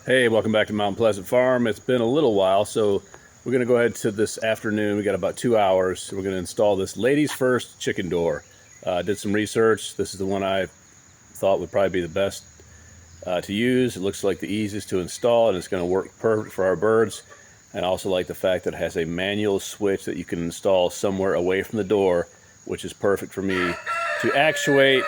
Hey, welcome back to Mount Pleasant Farm. It's been a little while, so we're going to go ahead to this afternoon. We got about 2 hours. We're going to install this ladies first chicken door. Did some research. This is the one I thought would probably be the best to use. It looks like the easiest to install, and it's going to work perfect for our birds. And I also like the fact that it has a manual switch that you can install somewhere away from the door, which is perfect for me to actuate,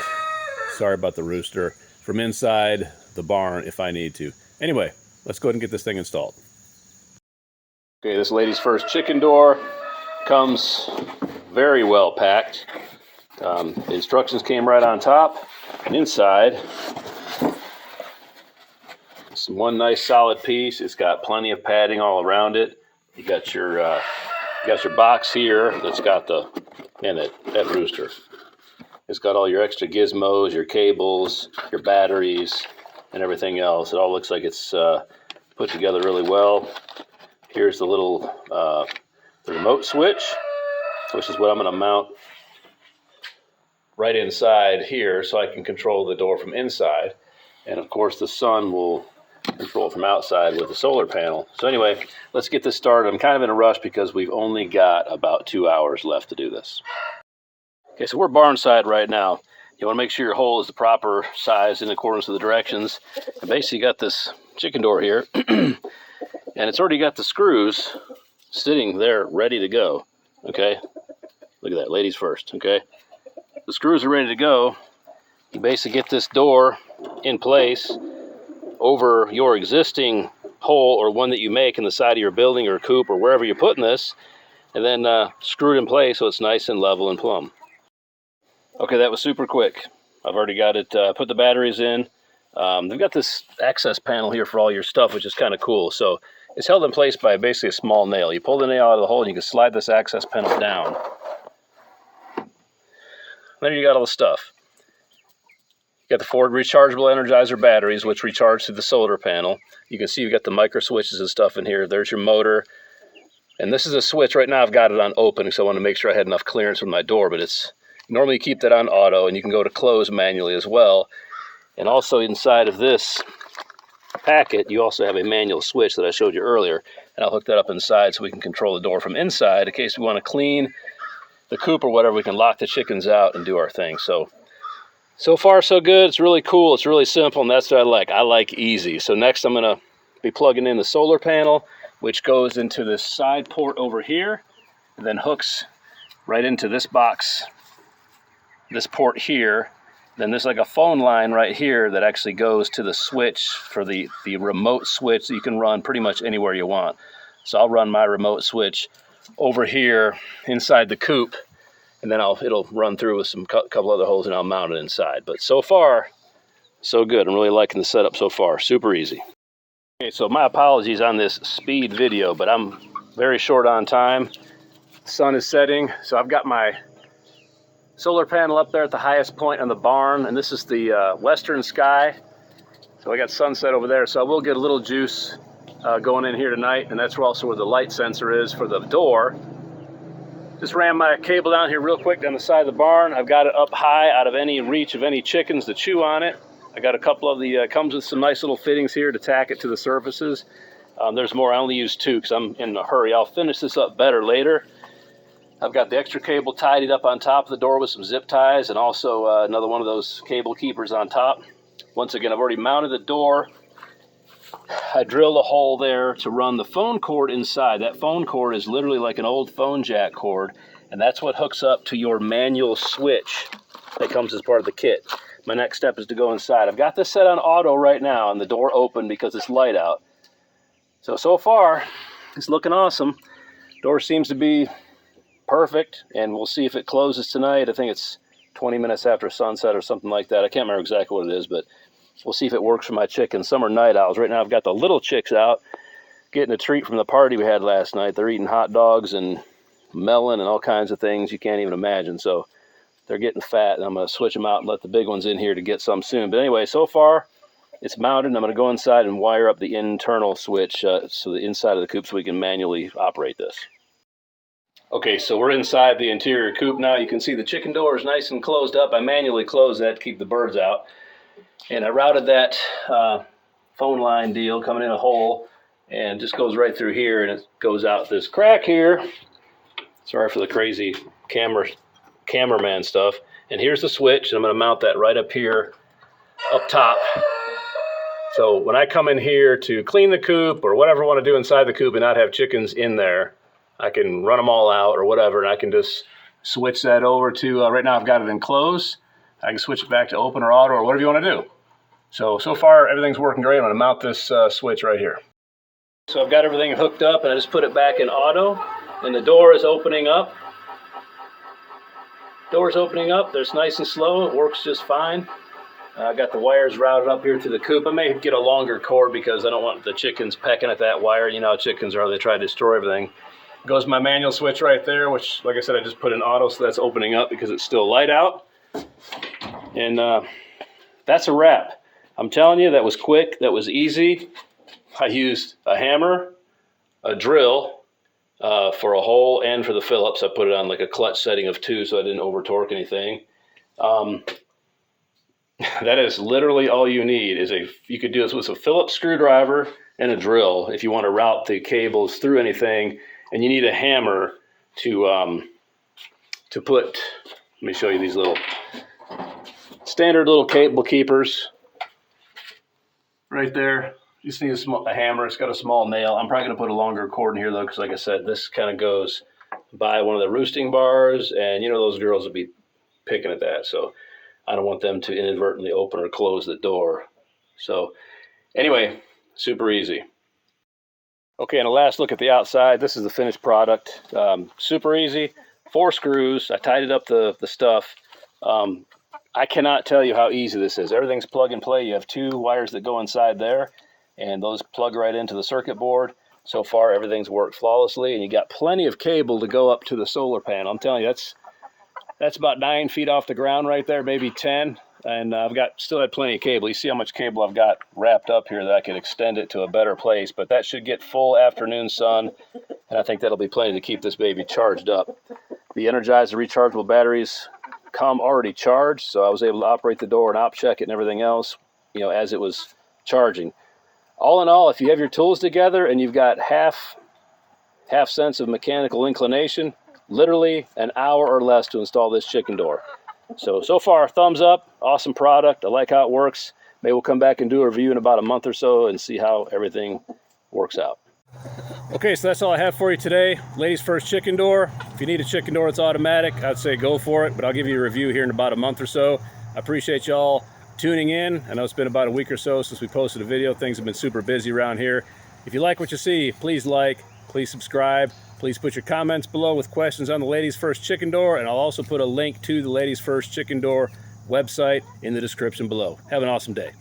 sorry about the rooster, from inside the barn if I need to. Anyway, let's go ahead and get this thing installed. Okay, this ladies first chicken door comes very well packed. The instructions came right on top, and inside it's one nice solid piece. It's got plenty of padding all around it. You got your box here that's got that rooster. It's got all your extra gizmos, your cables, your batteries, and everything else. It all looks like it's put together really well. Here's the little the remote switch, which is what I'm going to mount right inside here so I can control the door from inside. And of course the sun will control from outside with the solar panel. So anyway, let's get this started. I'm kind of in a rush because we've only got about 2 hours left to do this. Okay, so we're barn side right now. You want to make sure your hole is the proper size in accordance with the directions. And basically you got this chicken door here, and it's already got the screws sitting there ready to go. Okay, look at that, ladies first. Okay, the screws are ready to go. You basically get this door in place over your existing hole or one that you make in the side of your building or coop or wherever you're putting this, and then screw it in place so it's nice and level and plumb. Okay, that was super quick. I've already got it, put the batteries in. They've got this access panel here for all your stuff, which is kind of cool. So it's held in place by basically a small nail. You pull the nail out of the hole and you can slide this access panel down. Then you got all the stuff. You got the Ford rechargeable Energizer batteries, which recharge through the solar panel. You can see you've got the micro switches and stuff in here. There's your motor. And this is a switch. Right now I've got it on open because I want to make sure I had enough clearance with my door, but it's normally you keep that on auto, and you can go to close manually as well. And also inside of this packet, you also have a manual switch that I showed you earlier. And I'll hook that up inside so we can control the door from inside. In case we want to clean the coop or whatever, we can lock the chickens out and do our thing. So far so good. It's really cool. It's really simple, and that's what I like. I like easy. So next I'm going to be plugging in the solar panel, which goes into this side port over here, and then hooks right into this box, this port here. Then there's like a phone line right here that actually goes to the switch for the remote switch that you can run pretty much anywhere you want. So I'll run my remote switch over here inside the coop, and then it'll run through with some couple other holes, and I'll mount it inside. But so far, so good. I'm really liking the setup so far. Super easy. Okay, so my apologies on this speed video, but I'm very short on time. The sun is setting, so I've got my solar panel up there at the highest point on the barn, and this is the western sky. So I got sunset over there, so I will get a little juice going in here tonight, and that's also where the light sensor is for the door. Just ran my cable down here real quick down the side of the barn. I've got it up high out of any reach of any chickens to chew on it. I got a couple of the, comes with some nice little fittings here to tack it to the surfaces. There's more. I only use 2 because I'm in a hurry. I'll finish this up better later. I've got the extra cable tied up on top of the door with some zip ties, and also another one of those cable keepers on top. Once again, I've already mounted the door. I drilled a hole there to run the phone cord inside. That phone cord is literally like an old phone jack cord, and that's what hooks up to your manual switch that comes as part of the kit. My next step is to go inside. I've got this set on auto right now, and the door open because it's light out. So far, it's looking awesome. Door seems to be perfect, and we'll see if it closes tonight. I think it's 20 minutes after sunset or something like that. I can't remember exactly what it is, but we'll see if it works for my chickens. Some are night owls. Right now I've got the little chicks out getting a treat from the party we had last night. They're eating hot dogs and melon and all kinds of things you can't even imagine. So they're getting fat, and I'm going to switch them out and let the big ones in here to get some soon. But anyway, so far it's mounted, and I'm going to go inside and wire up the internal switch so the inside of the coop so we can manually operate this. Okay, so we're inside the interior coop now. You can see the chicken door is nice and closed up. I manually closed that to keep the birds out. And I routed that phone line deal coming in a hole, and just goes right through here, and it goes out this crack here. Sorry for the crazy cameraman stuff. And here's the switch, and I'm going to mount that right up here, up top. So when I come in here to clean the coop or whatever I want to do inside the coop and not have chickens in there, I can run them all out or whatever, and I can just switch that over to, right now I've got it in close. I can switch it back to open or auto or whatever you want to do. So far everything's working great. I'm going to mount this switch right here. So I've got everything hooked up, and I just put it back in auto, and the door is opening up. Door's opening up. It's nice and slow. It works just fine. I got the wires routed up here to the coop. I may get a longer cord because I don't want the chickens pecking at that wire. You know how chickens are, they try to destroy everything. Goes my manual switch right there, which, like I said, I just put in auto, so that's opening up because it's still light out. And that's a wrap. I'm telling you, that was quick, that was easy. I used a hammer, a drill for a hole, and for the Phillips. I put it on like a clutch setting of 2 so I didn't over torque anything. That is literally all you need. You could do this with a Phillips screwdriver and a drill if you want to route the cables through anything, and you need a hammer to put. Let me show you these little standard little cable keepers right there. You just need a hammer. It's got a small nail. I'm probably going to put a longer cord in here, though, because like I said, this kind of goes by one of the roosting bars, and you know those girls will be picking at that. So I don't want them to inadvertently open or close the door. So anyway, super easy. Okay, and a last look at the outside. This is the finished product. Super easy. 4 screws. I tidied up the stuff. I cannot tell you how easy this is. Everything's plug and play. You have 2 wires that go inside there, and those plug right into the circuit board. So far, everything's worked flawlessly, and you got plenty of cable to go up to the solar panel. I'm telling you, that's about 9 feet off the ground right there, maybe 10. And I've still had plenty of cable. You see how much cable I've got wrapped up here that I could extend it to a better place. But that should get full afternoon sun, and I think that'll be plenty to keep this baby charged up. The Energizer rechargeable batteries come already charged, so I was able to operate the door and op check it and everything else, you know, as it was charging. All in all, if you have your tools together and you've got half sense of mechanical inclination, literally an hour or less to install this chicken door. So far, thumbs up, awesome product. I like how it works. Maybe we'll come back and do a review in about a month or so and see how everything works out. Okay, so that's all I have for you today. Ladies first chicken door. If you need a chicken door that's automatic, I'd say go for it, but I'll give you a review here in about a month or so. I appreciate y'all tuning in. I know it's been about a week or so since we posted a video. Things have been super busy around here. If you like what you see, please like, please subscribe. Please put your comments below with questions on the Ladies First Chicken Door, and I'll also put a link to the Ladies First Chicken Door website in the description below. Have an awesome day.